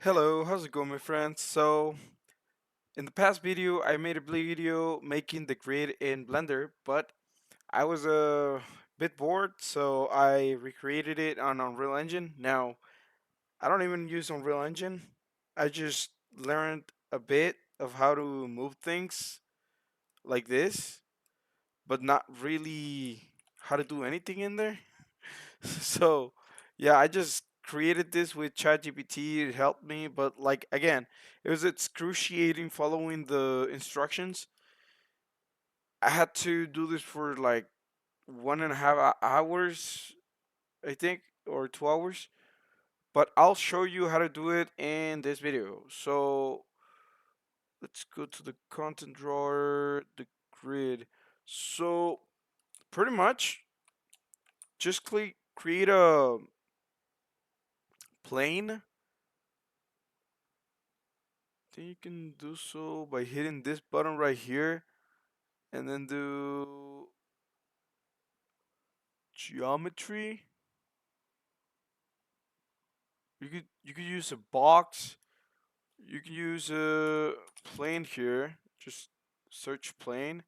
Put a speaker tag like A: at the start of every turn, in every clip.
A: Hello, how's it going, my friends? So, in the past video, I made a video making the grid in Blender, but I was a bit bored, so I recreated it on Unreal Engine. Now, I don't even use Unreal Engine. I just learned a bit of how to move things like this, but not really how to do anything in there. So, yeah, I just created this with ChatGPT. It helped me, but like again, it was excruciating following the instructions. I had to do this for like 1.5 hours, I think, or 2 hours. But I'll show you how to do it in this video. So let's go to the content drawer, the grid. So pretty much, just click create a plane. Then you can do so by hitting this button right here and then do geometry. You could use a box. You can use a plane here. Just search plane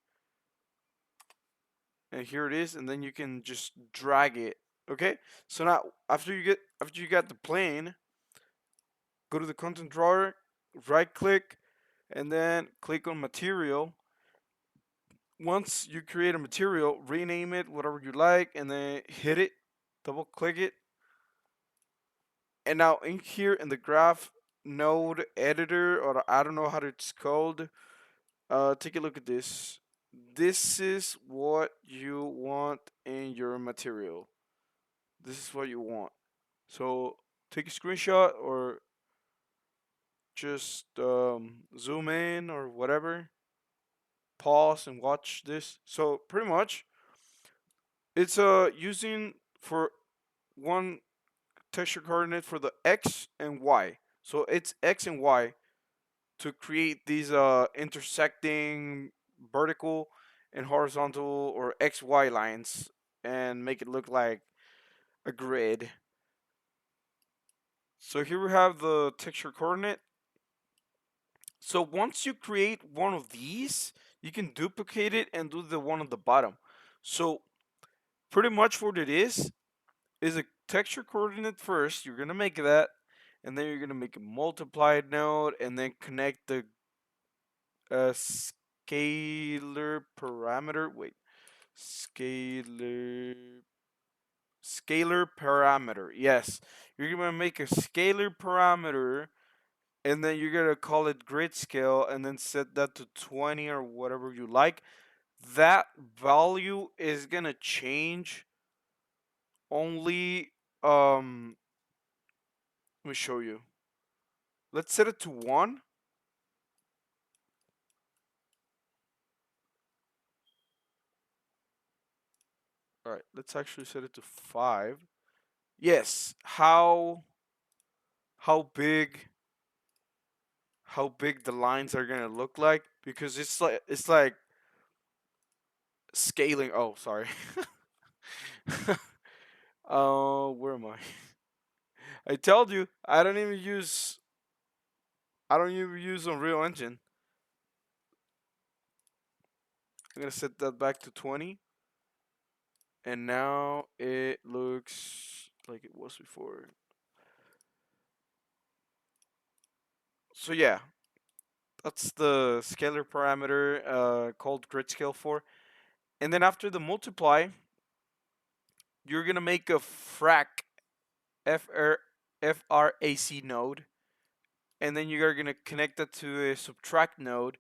A: and here it is, and then you can just drag it. Okay? So now after you got the plane, go to the content drawer, right click, and then click on material. Once you create a material, rename it whatever you like, and then hit it, double click it, and now in here in the graph node editor, or I don't know how it's called, take a look at this. This is what you want in your material. This is what you want. So take a screenshot or just zoom in or whatever. Pause and watch this. So pretty much, it's using for one texture coordinate for the x and y. So it's x and y to create these intersecting vertical and horizontal or XY lines and make it look like a grid. So here we have the texture coordinate. So once you create one of these, you can duplicate it and do the one on the bottom. So pretty much what it is a texture coordinate first. You're gonna make that, and then you're gonna make a multiplied node, and then connect the scalar parameter. Wait, scalar scalar parameter. Yes, you're gonna make a scalar parameter, and then you're gonna call it grid scale, and then set that to 20 or whatever you like. That value is gonna change only. Let me show you. Let's set it to 1. All right, let's actually set it to 5. Yes, how big the lines are gonna look like, because it's like scaling. Oh, sorry. Where am I? I told you I don't even use Unreal Engine. I'm gonna set that back to 20, and now it looks like it was before. So yeah, that's the scalar parameter called grid scale for. And then after the multiply, you're gonna make a frac node, and then you're gonna connect that to a subtract node,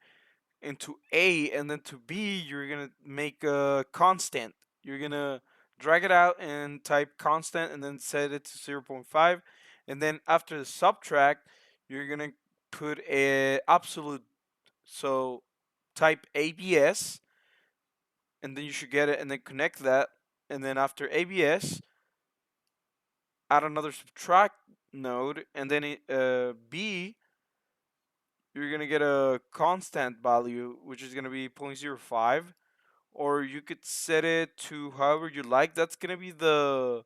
A: and to A, and then to B, you're gonna make a constant. You're gonna drag it out and type constant, and then set it to 0.5. And then after the subtract, you're gonna put a absolute. So type ABS, and then you should get it, and then connect that. And then after ABS, add another subtract node, and then B, you're gonna get a constant value, which is gonna be 0.05, or you could set it to however you like. That's gonna be the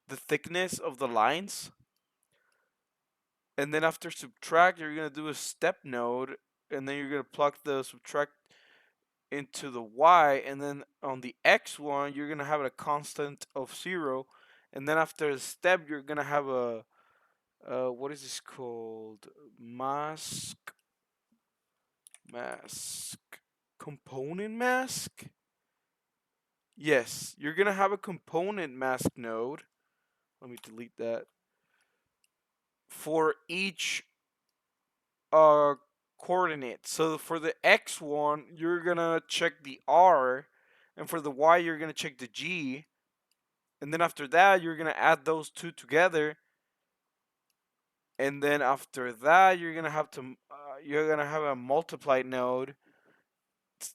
A: thickness of the lines. And then after subtract, you're gonna do a step node, and then you're gonna plug the subtract into the y, and then on the x one, you're gonna have a constant of 0, and then after the step, you're gonna have a what is this called? Mask component mask. Yes, you're gonna have a component mask node. Let me delete that for each uh coordinate. So for the x one, you're gonna check the r, and for the y, you're gonna check the g, and then after that, you're gonna add those two together, and then after that, you're gonna have a multiply node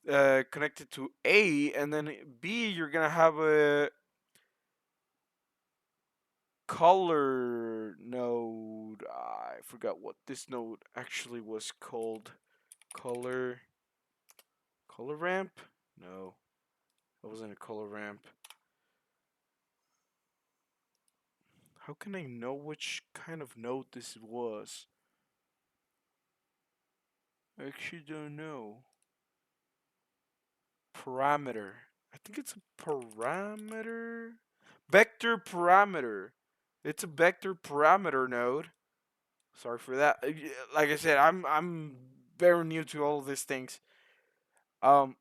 A: connected to A, and then B, you're gonna have a color node. I forgot what this node actually was called. Color color ramp? No, that wasn't a color ramp. How can I know which kind of node this was? I actually don't know. Parameter. I think it's a parameter. Vector parameter. It's a vector parameter node. Sorry for that. Like I said, I'm very new to all of these things. Um,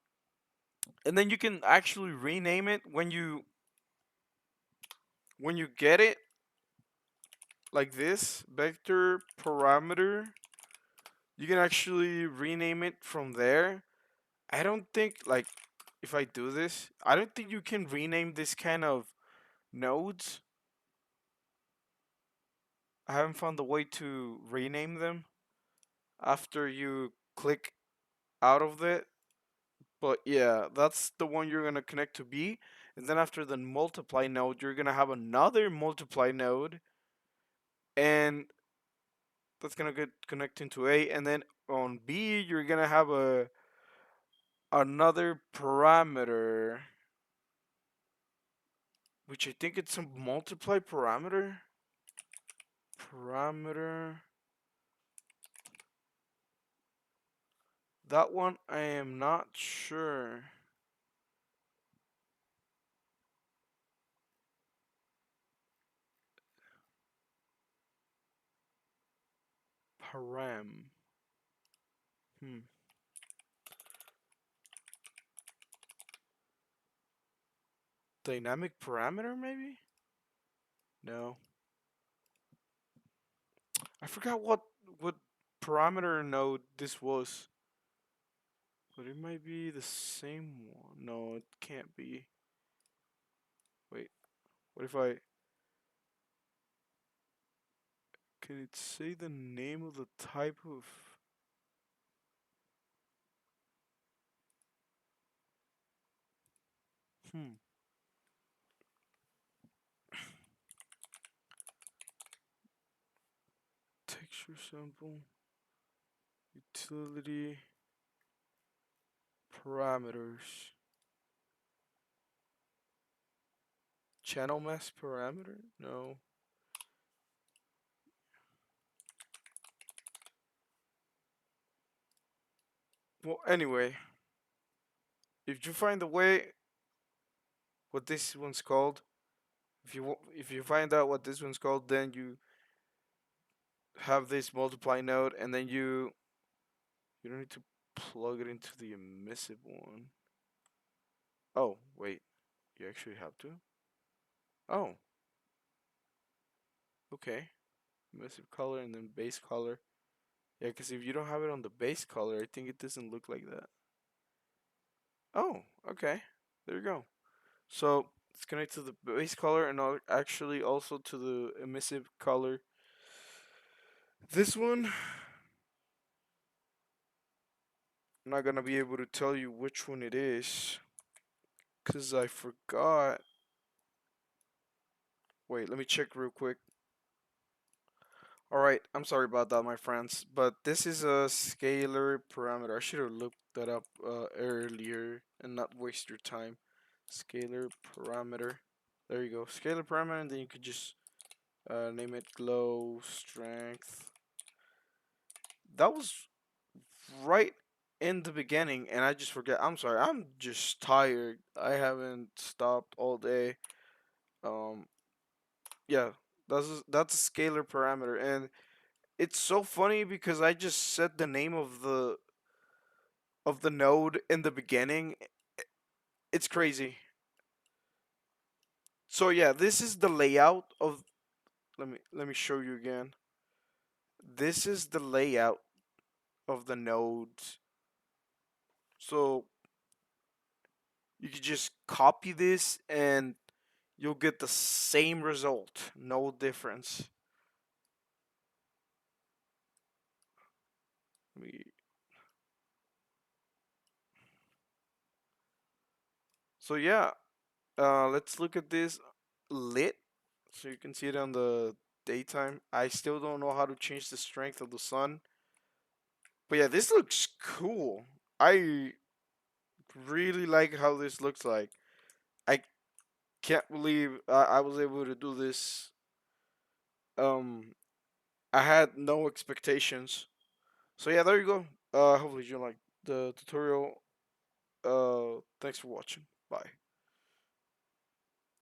A: and then you can actually rename it when you get it like this vector parameter. You can actually rename it from there. I don't think like if I do this, I don't think you can rename this kind of nodes. I haven't found a way to rename them after you click out of it. But yeah, that's the one you're gonna connect to B. And then after the multiply node, you're gonna have another multiply node, and that's gonna get connected to A. And then on B, you're gonna have a another parameter, which I think it's a multiply parameter. Parameter. That one I am not sure. Param. Hmm. Dynamic parameter, maybe? No. I forgot what parameter node this was. But it might be the same one. No, it can't be. Wait, what if I... Can it say the name of the type of... Hmm. Texture sample. Utility. Parameters. Channel mask parameter? No. Well, anyway, if you find the way what this one's called, if you find out what this one's called, then you have this multiply node, and then you don't need to plug it into the emissive one. Oh, wait. You actually have to? Oh, okay. Emissive color and then base color. Yeah, because if you don't have it on the base color, I think it doesn't look like that. Oh, okay. There you go. So it's connected to the base color and actually also to the emissive color. This one, I'm not gonna be able to tell you which one it is because I forgot. Wait, let me check real quick. Alright, I'm sorry about that, my friends, but this is a scalar parameter. I should have looked that up earlier and not waste your time. Scalar parameter. There you go. Scalar parameter, and then you could just name it glow strength. that was right in the beginning, and I just forget. I'm sorry. I'm just tired. I haven't stopped all day. Um, yeah, that's a scalar parameter, and it's so funny because I just said the name of the node in the beginning. It's crazy. So yeah, this is the layout of. Let me show you again. This is the layout of the nodes. So you can just copy this and you'll get the same result, no difference. Let me, so yeah, let's look at this lit. So you can see it on the daytime. I still don't know how to change the strength of the sun. But yeah, this looks cool. I really like how this looks like. I can't believe I was able to do this. Um, I had no expectations. So yeah, there you go. Hopefully you like the tutorial. Thanks for watching. Bye.